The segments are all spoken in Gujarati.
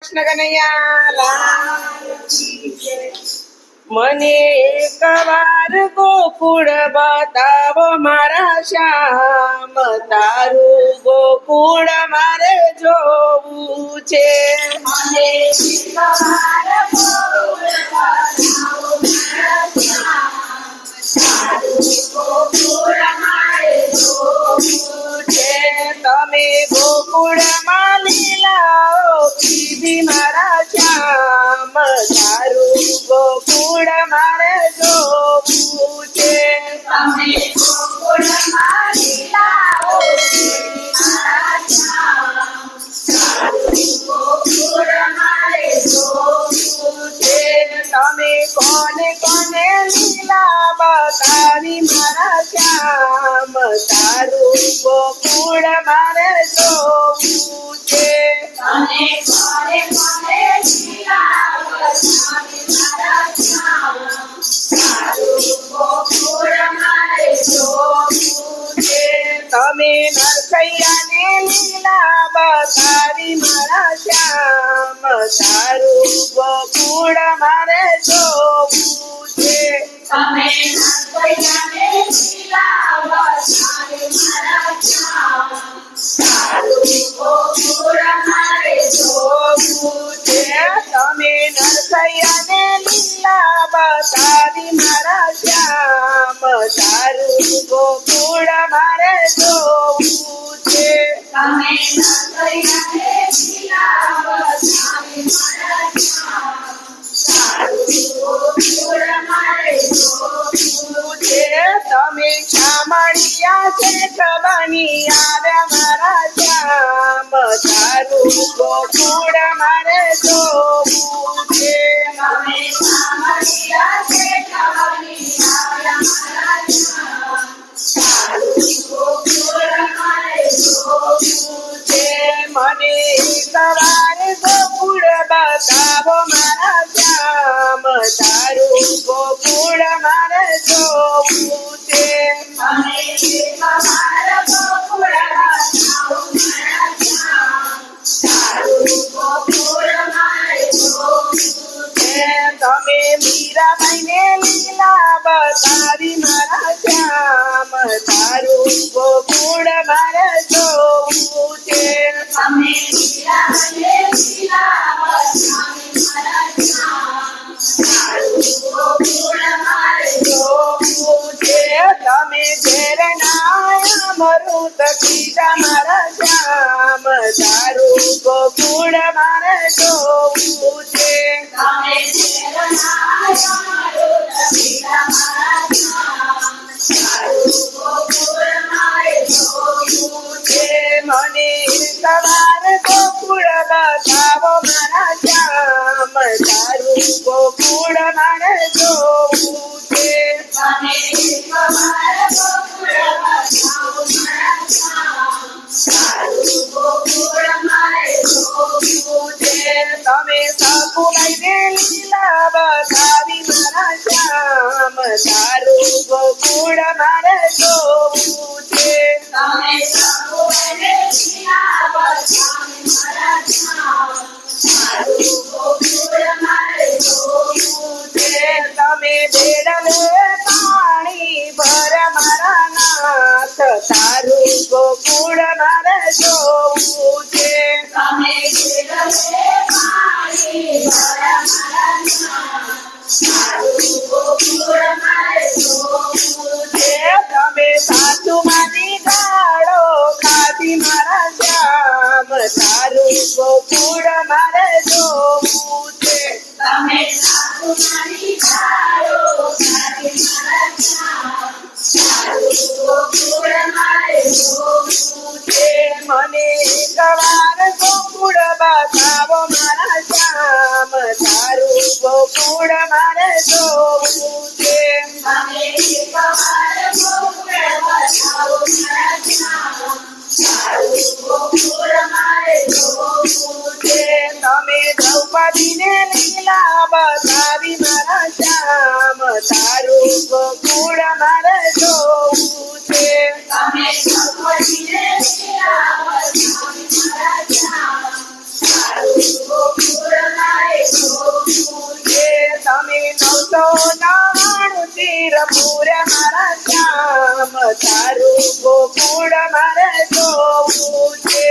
કૃષ્ણ કનૈયા લાલ કી જય। મને એકવાર ગોકુળ બતાવો મારા શ્યામ, તારું ગોકુળ મારે જોવું છે। મને એકવાર ગોકુળ બતાવો મારા શ્યામ, તારું ગોકુળ મારે જોવું છે। તમે ગોકુળમાં લીલાઓ કીધી મારા શ્યામ, તારું ગોકુળ મારે જોવું છે। તમે ગોકુળમાં લીલાઓ કીધી મારા શ્યામ, તારું ગોકુળ મારે જોવું છે। તમે કોને કોને લીલા બતાવી મારા શ્યામ, તારું ગોકુળ મારે જોવું છે। તમે કોને કોને લીલા બતાવી મારા શ્યામ, તારું ગોકુળ મારે જોવું છે। તમે નરસૈયાને લીલા બતાવી મારા શ્યામ, તારું ગોકુળ મારે જોવું છે। તમે નરસૈયાને લીલા બતાવી મારા શ્યામ, તારું ગોકુળ મારે જોવું છે। તમે નરસૈયાને લીલા બતાવી મારા શ્યામ, તારું ગોકુળ મારે જોવું છે। તમે નરસૈયાને લીલા બતાવી મારા શ્યામ, તારું ગોકુળ મારે જોવું છે। તમે શામળિયા શેઠ બની આવ્યા મારા શ્યામ, તારું ગોકુળ મારે જોવું છે। તમે સામળિયા શેઠ બની આવ્યા મારા શ્યામ, તારું ગોકુળ મારે જોવું છે। મને એકવાર ગોકુળ બતાવો મારા શ્યામ, તારું ગોકુળ મારે જોવું છે। તમે એકવાર ગોકુળ બતાવો મારા શ્યામ, તારું ગોકુળ મારે જોવું છે। તમે મીરાબાઈને લીલા બતાવી મારા શ્યામ, તારું ગોકુળ મારે જોવું છે। તમે મીરાબાઈને લીલા બતાવી મારા શ્યામ, તારું ગોકુળ મારે જોવું છે। તમે ઝેરના અમૃત પીધા મારા શ્યામ, તારું ગોકુળ મારે જોવું છે। તમે શેરનાય અમૃત પીધા મારા શ્યામ, તારું ગોકુળ મારે જોવું છે। મને એકવાર ગોકુળ બતાવો મારા શ્યામ, તારું ગોકુળ મારે જોવું છે। તમે એકવાર ગોકુળ બતાવો મારા શ્યામ, તારું ગોકુળ મારે જોવું છે। તમે સકુબાઈને લીલા બતાવી મારા શ્યામ, તારું ગોકુળ મારે જોવું છે। તમે સકુબાઈને લીલા બતાવી મારા શ્યામ, તારું ગોકુળ મારે જોવું છે। તમે બેડલે પાણી ભર મારા નાથ, તારું ગોકુળ મારે જોવું છે। તમે શેરલે પાણી ભરા મારા શ્યામ, તારું ગોકુળ મારે જોવું છે। તમે સાસુ માની ગાળો ખાધી મારા શ્યામ, તારું ગોકુળ મારે જોવું છે। તમે સાસુમારી ગાળો ખાધી મારા શ્યામ, તારું ગોકુળ મારે જોવું છે। મને એકવાર ગોકુળ બતાવો મારા શ્યામ, તારું ગોકુળ મારે જોવું છે। તમે એકવાર ગોકુળ બતાવો મારા શ્યામ, તારું ગોકુળ મારે જોવું છે। તમે દ્રૌપદીને લીલા બતાવી મારા શ્યામ, તારું ગોકુળ મારે જોવું છે। તમે દ્રૌપદીને લીલા બતાવી મારા શ્યામ, તારું ગોકુળ વીરપુર મારા શ્યામ તારું ગોકુળ મારે જોવું છે.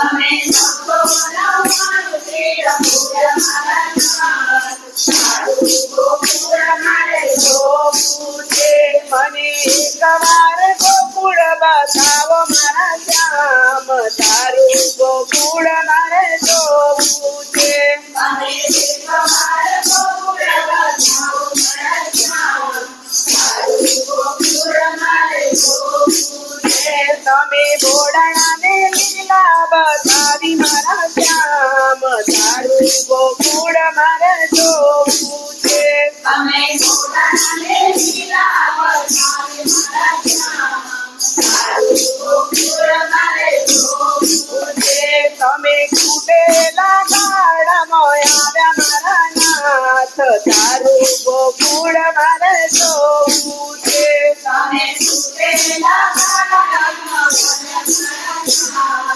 અમે સૌ બોલાવવાનું વીરપુર મારા નાથ. તારું ગોકુળ મારે જોવું છે. મને એકવાર ગોકુળ બતાવો મારા શ્યામ તારું ગોકુળ મારે જોવું છે. અમે એકવાર ગોકુળ બતાવો મારા શ્યામ. તારું ગોકુળ મારે જોવું છે. તમે બોડાણાને લીલા બતાવી મારા શ્યામ તારું ગોકુળ મારે જોવું છે. અમે બોલાને લીલા બતાવી મારા શ્યામ. તારું ગોકુળ મારે જોવું છે. તમે ખૂટેલા ગાડામાં આવ્યા મારા નાથ તારું ગોકુળ મારે જોવું છે. તમે સુતેલા ગાડામાં મારા નાથ.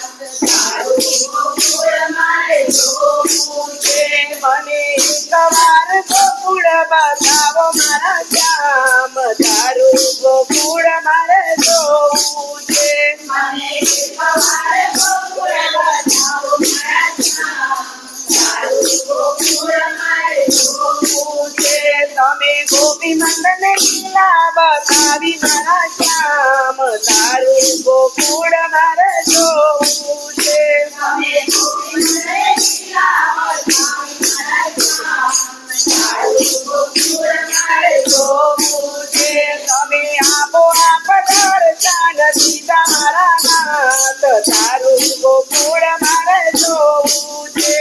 તારું ગોકુળ મારે જોવું છે. મને એકવાર ગોકુળ બતાવો મારા શ્યામ તારું ગોકુળ મારે જોવું છે. મને એકવાર ગોકુળ બતાવો મારા શ્યામ. તારું ગોકુળ મારે જોવું છે. તમે ગોપી મંદન લીલા બતાવી મારા શ્યામ તારું ગોકુળ મારે જોવું છે. તમે ગોવિંદને લીલા બતાવી મારા શ્યામ. તારું ગોકુળ મારે જોવું છે. તમે આપો આપ દર્શન દીધા મારા નાથ તારું ગોકુળ મારે જોવું છે.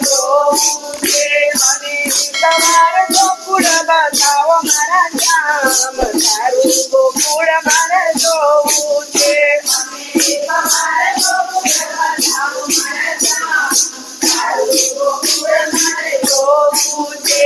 જોવું છે. મને એકવાર ગોકુળ બતાવો મારા શ્યામ તારું ગોકુળ મારે જોવું છે. જોવું છે.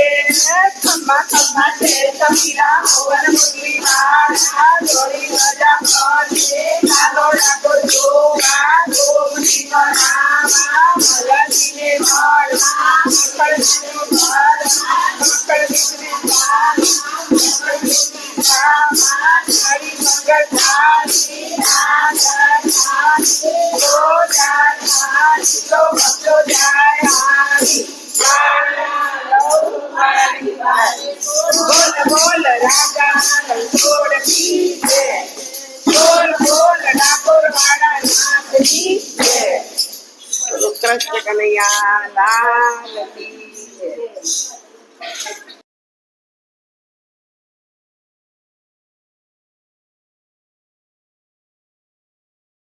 ખમ્મા ખમ્મા છે સમીરા હવન મુરલી માળા જોડી મજા કરે કાલો ડાકો જોવા ગોમતીનો નામા મલજીને મળવા મકર દીકરી મળવા મકર દીકરી મામા હરી મંગળ થાળી નાગર થાળી તો ભક્તો જાય હારી બોલ બોલ રાજા છોડ પીછે બોલ બોલ ડાકોર વાળા નાથ પીછે. કૃષ્ણ કનૈયા લાલ કી જય.